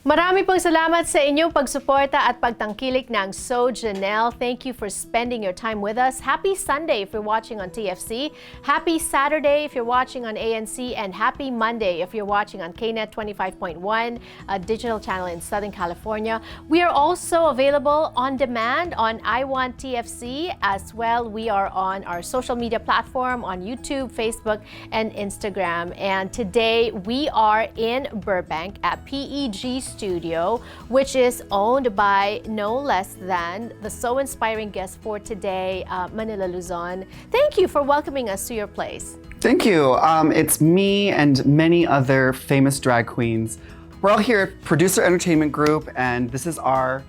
Marami pong salamat sa inyong pagsuporta at pagtangkilik ng So Jannelle. Thank you for spending your time with us. Happy Sunday if you're watching on TFC. Happy Saturday if you're watching on ANC. And happy Monday if you're watching on KNET 25.1, a digital channel in Southern California. We are also available on demand on I Want TFC as well. We are on our social media platform on YouTube, Facebook, and Instagram. And today we are in Burbank at PEG Studio, which is owned by no less than the so inspiring guest for today, Manila Luzon. Thank you for welcoming us to your place. Thank you. It's me and many other famous drag queens. We're all here at Producer Entertainment Group, and this is our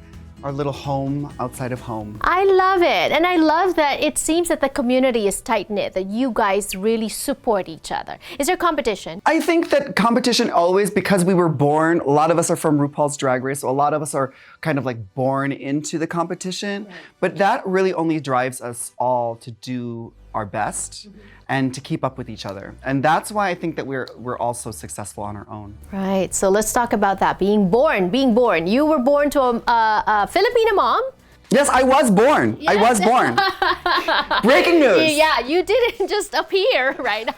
little home outside of home. I love it. And I love that it seems that the community is tight-knit, that you guys really support each other. Is there competition? I think that competition always, because we were born, a lot of us are from RuPaul's Drag Race, so a lot of us are kind of like born into the competition. Right. But that really only drives us all to do our best and to keep up with each other. And that's why I think that we're all so successful on our own. Right, so let's talk about that, being born. You were born to a Filipina mom. Yes, I was born. Yes. I was born. Breaking news. Yeah, you didn't just appear, right?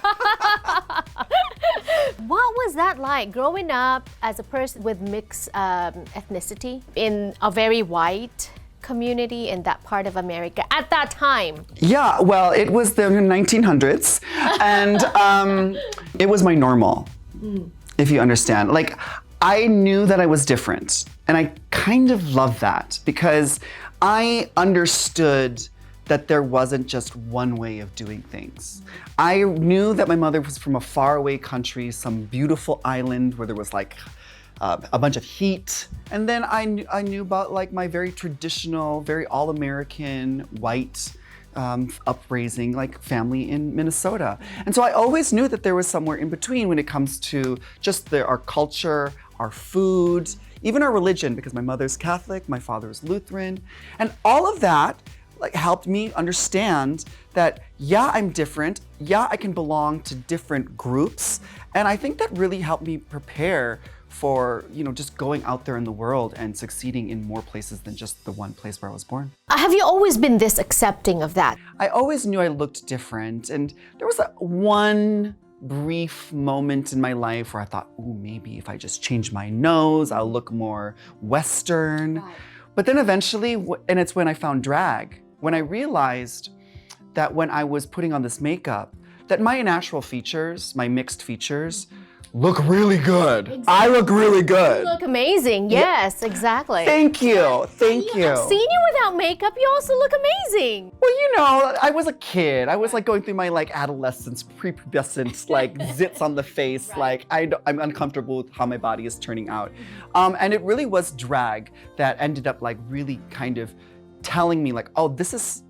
What was that like growing up as a person with mixed ethnicity in a very white community in that part of America at that time? Yeah, well, it was the 1900s, and it was my normal, if you understand. Like, I knew that I was different, and I kind of love that because I understood that there wasn't just one way of doing things. I knew that my mother was from a faraway country, some beautiful island where there was like a bunch of heat. And then I knew about like my very traditional, very all-American, white upraising, like family in Minnesota. And so I always knew that there was somewhere in between when it comes to just our culture, our food, even our religion, because my mother's Catholic, my father is Lutheran. And all of that like helped me understand that, yeah, I'm different. Yeah, I can belong to different groups. And I think that really helped me prepare for, just going out there in the world and succeeding in more places than just the one place where I was born. Have you always been this accepting of that? I always knew I looked different. And there was one brief moment in my life where I thought, ooh, maybe if I just change my nose, I'll look more Western. Right. But then eventually, and it's when I found drag, when I realized that when I was putting on this makeup, that my natural features, my mixed features, look really good. Exactly. I look really good. You look amazing. Yes, yeah. Exactly. Thank you. Thank you. I've seen you without makeup. You also look amazing. Well, I was a kid. I was like going through my like adolescence, prepubescent, like zits on the face. Right. Like I'm uncomfortable with how my body is turning out. And it really was drag that ended up like really kind of telling me like, oh, this is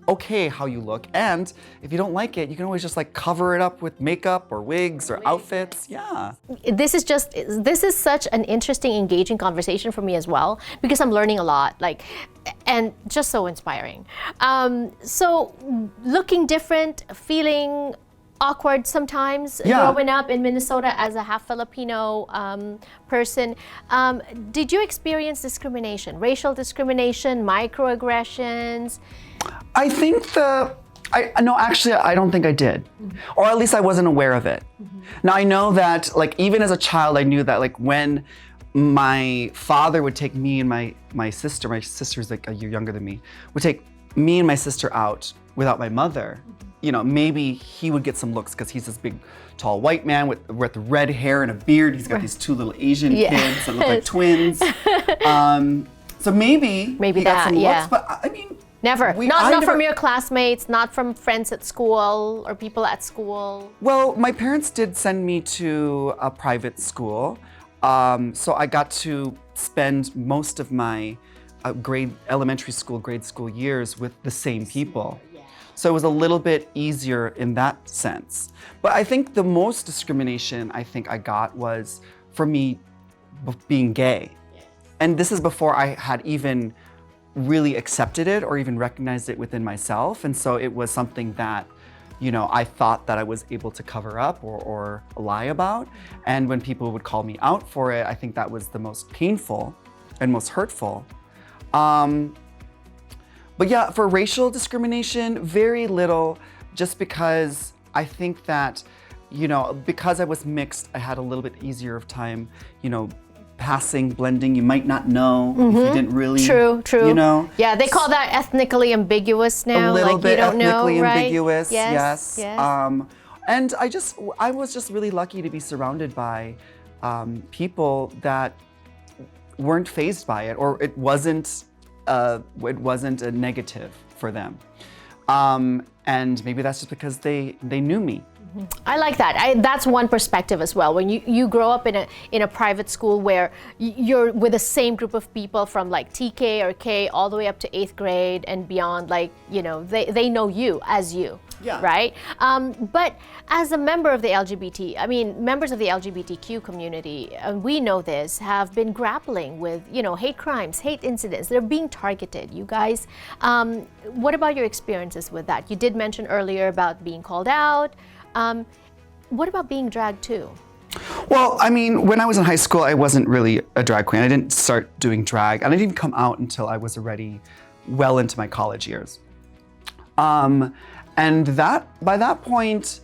okay how you look, and if you don't like it, you can always just like cover it up with makeup or wigs or outfits. Yeah. This is such an interesting, engaging conversation for me as well, because I'm learning a lot, and just so inspiring. So looking different, feeling awkward sometimes, yeah. Growing up in Minnesota as a half Filipino person. Did you experience discrimination, racial discrimination, microaggressions? I think I don't think I did. Mm-hmm. Or at least I wasn't aware of it. Mm-hmm. Now I know that like even as a child, I knew that like when my father would take me and my sister's like a year younger than me, would take me and my sister out without my mother, maybe he would get some looks because he's this big, tall white man with red hair and a beard. He's got these two little Asian kids that look like twins. So maybe he got some looks, but I mean, never. Not from your classmates, not from friends at school or people at school. Well, my parents did send me to a private school, so I got to spend most of my elementary school, grade school years with the same people. So it was a little bit easier in that sense. But I think the most discrimination I think I got was for me being gay. And this is before I had even really accepted it or even recognized it within myself. And so it was something that I thought that I was able to cover up or lie about. And when people would call me out for it, I think that was the most painful and most hurtful. But yeah, for racial discrimination, very little, just because I think that, because I was mixed, I had a little bit easier of time, passing, blending. You might not know if you didn't really. True. Yeah, they call that ethnically ambiguous now. A little like bit you don't ethnically know, right? ambiguous. Yes. And I was just really lucky to be surrounded by people that weren't fazed by it, or it wasn't a negative for them. And maybe that's just because they knew me. I like that. That's one perspective as well. When you grow up in a private school where you're with the same group of people from like TK or K all the way up to 8th grade and beyond, like, they know you as you. Yeah. Right? But as a member of the members of the LGBTQ community, we know this, have been grappling with, hate crimes, hate incidents. They're being targeted, you guys. What about your experiences with that? You did mention earlier about being called out. What about being dragged too? Well, when I was in high school, I wasn't really a drag queen. I didn't start doing drag. I didn't even come out until I was already well into my college years. And by that point,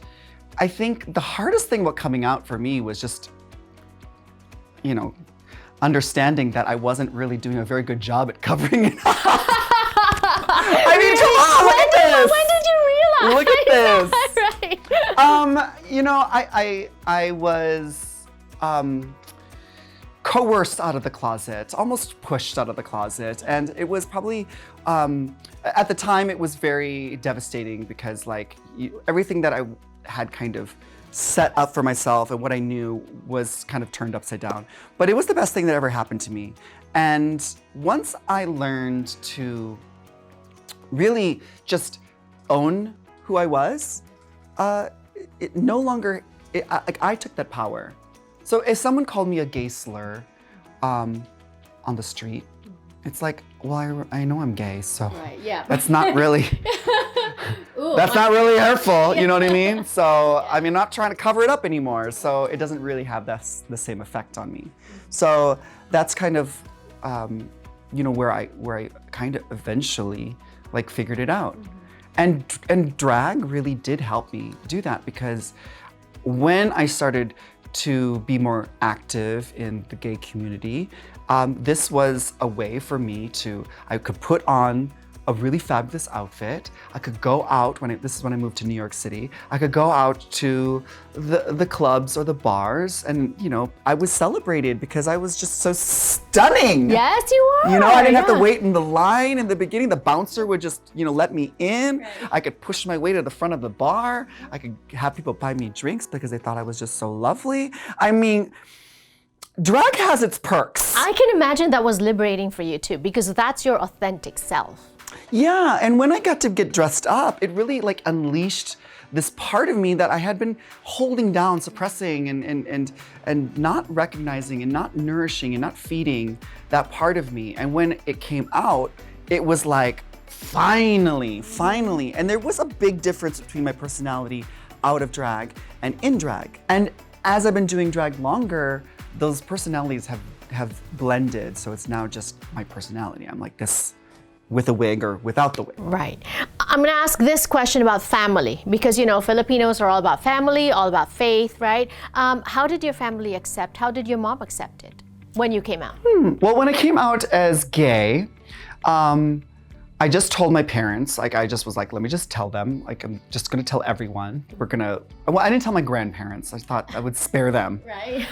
I think the hardest thing about coming out for me was just, understanding that I wasn't really doing a very good job at covering it up. Come on, look at this. When did you realize? Look at this. Right. I was coerced out of the closet, almost pushed out of the closet. And it was probably, at the time, it was very devastating because everything that I had kind of set up for myself and what I knew was kind of turned upside down. But it was the best thing that ever happened to me. And once I learned to really just own who I was, it no longer, I took that power. So if someone called me a gay slur on the street, it's like, well, I know I'm gay, so right, yeah. That's not really, that's not really hurtful, you know what I mean? So yeah. I'm not trying to cover it up anymore, so it doesn't really have the same effect on me. So that's kind of, where I kind of eventually figured it out. And drag really did help me do that, because when I started to be more active in the gay community, this was a way for me I could put on a really fabulous outfit. I could go out, this is when I moved to New York City, I could go out to the clubs or the bars, and I was celebrated because I was just so stunning. Yes, you are. I didn't have to wait in the line in the beginning. The bouncer would just, let me in. Right. I could push my way to the front of the bar. I could have people buy me drinks because they thought I was just so lovely. Drag has its perks. I can imagine that was liberating for you too, because that's your authentic self. Yeah, and when I got to get dressed up, it really unleashed this part of me that I had been holding down, suppressing, and not recognizing, and not nourishing, and not feeding that part of me. And when it came out, it was like, finally. And there was a big difference between my personality out of drag and in drag. And as I've been doing drag longer, those personalities have blended, so it's now just my personality. I'm like this with a wig or without the wig. Right. I'm gonna ask this question about family, because Filipinos are all about family, all about faith, right? How did your family accept, how did your mom accept it when you came out? Well, when I came out as gay, I just told my parents, I just was like, let me just tell them, I'm just gonna tell everyone. I didn't tell my grandparents. I thought I would spare them. Right.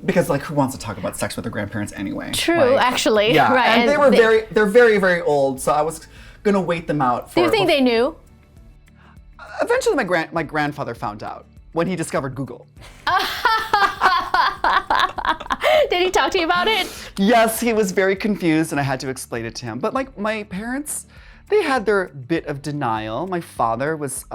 Because who wants to talk about sex with their grandparents anyway? True, actually. Yeah, right. and they're very, very old, so I was gonna wait them out. Do you think they knew? Eventually my grandfather found out when he discovered Google. Did he talk to you about it? Yes, he was very confused and I had to explain it to him. But my parents, they had their bit of denial. My father was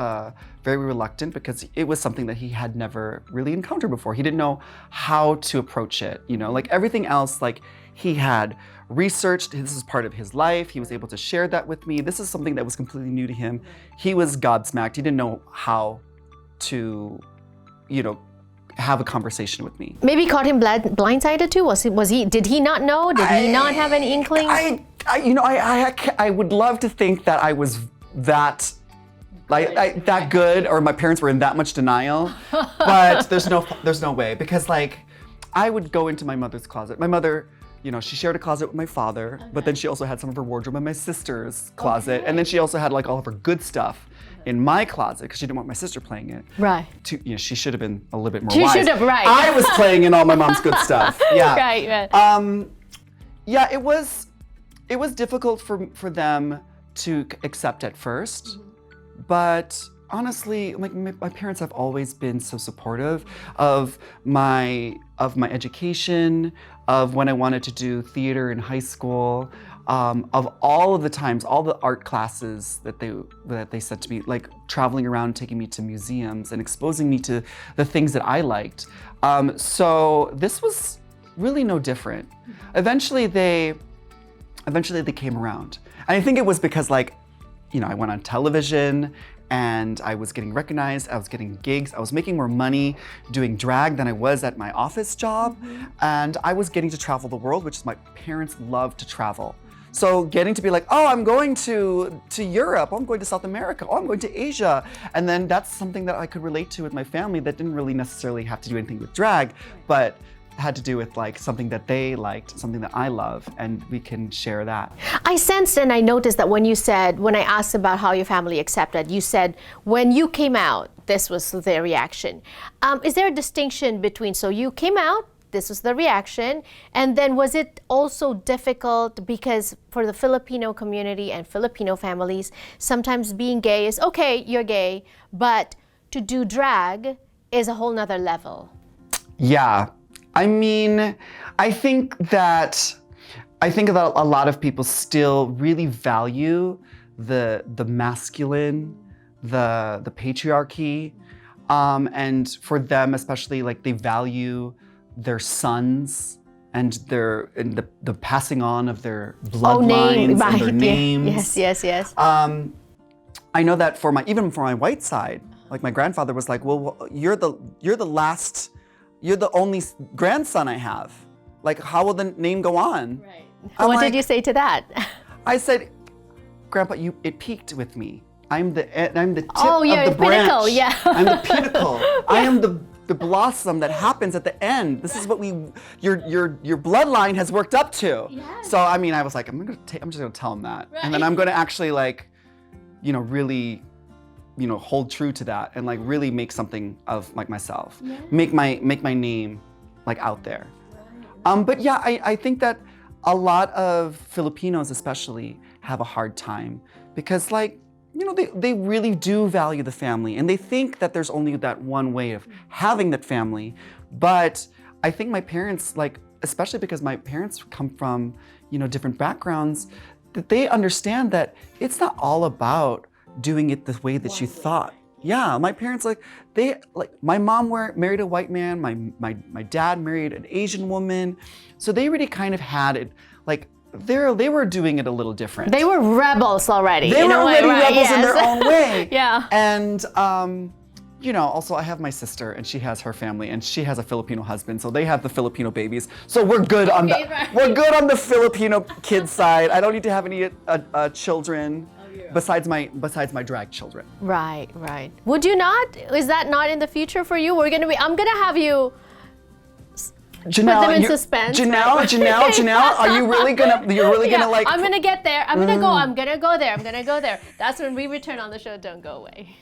very reluctant because it was something that he had never really encountered before. He didn't know how to approach it, you know, like everything else, like he had researched, this is part of his life. He was able to share that with me. This is something that was completely new to him. He was gobsmacked. He didn't know how to, you know, have a conversation with me. Maybe caught him blindsided too? Did he not know? Did he not have any inkling? I would love to think that I was that that good, or my parents were in that much denial, but there's no way, because like I would go into my mother's closet. My mother, you know, she shared a closet with my father, but then she also had some of her wardrobe in my sister's closet, and then she also had like all of her good stuff in my closet because she didn't want my sister playing it. Right. You know, she should have been a little bit more She wise. should have, right. I was playing in all my mom's good stuff. Yeah. Right. Yeah, it was difficult for them to accept at first, but honestly, like my parents have always been so supportive of my education, of when I wanted to do theater in high school, of all of the times, all the art classes that they sent to me, like traveling around, taking me to museums and exposing me to the things that I liked. So this was really no different. Eventually they came around. And I think it was because, like, you know, I went on television and I was getting recognized, I was getting gigs, I was making more money doing drag than I was at my office job. And I was getting to travel the world, which is my parents love to travel. So getting to be like, oh, I'm going to Europe, oh, I'm going to South America, oh, I'm going to Asia. And then that's something that I could relate to with my family that didn't really necessarily have to do anything with drag, but had to do with like something that they liked, something that I love, and we can share that. I sensed and I noticed that when I asked about how your family accepted, you said when you came out, this was their reaction. Is there a distinction between, so you came out, this was the reaction, and then was it also difficult because for the Filipino community and Filipino families, sometimes being gay is, okay, you're gay, but to do drag is a whole nother level? Yeah. I mean, I think that a lot of people still really value the masculine, the patriarchy, and for them especially, like they value their sons and the passing on of their bloodlines and their names. Yes. I know that even for my white side, like my grandfather was like, well, you're the only grandson I have. Like, how will the name go on? Right. What did you say to that? I said, Grandpa, it peaked with me. I'm the tip of the branch. Pinnacle, yeah. I'm the pinnacle. Yeah. I am the blossom that happens at the end. This is what your bloodline has worked up to. Yes. So I mean, I was like, I'm just gonna tell him that, right. And then I'm gonna actually like, you know, really, you know, hold true to that and like really make something of like myself, yeah. Make my name like out there. Right. But yeah, I think that a lot of Filipinos especially have a hard time because, like, you know, they really do value the family and they think that there's only that one way of having that family. But I think my parents, like, especially because my parents come from, you know, different backgrounds, that they understand that it's not all about doing it the way that you thought. Yeah, my parents, my mom married a white man, my dad married an Asian woman. So they really kind of had it, like, they were doing it a little different. They were rebels already. They were already rebels in their own way. Yeah. And, you know, also I have my sister and she has her family and she has a Filipino husband, so they have the Filipino babies. So we're good on we're good on the Filipino kid side. I don't need to have any children. Besides my drag children. Right. Would you not? Is that not in the future for you? I'm gonna have you Jannelle, put them in suspense. Jannelle, are you really gonna like? I'm gonna get there. I'm gonna go there. That's when we return on the show. Don't go away.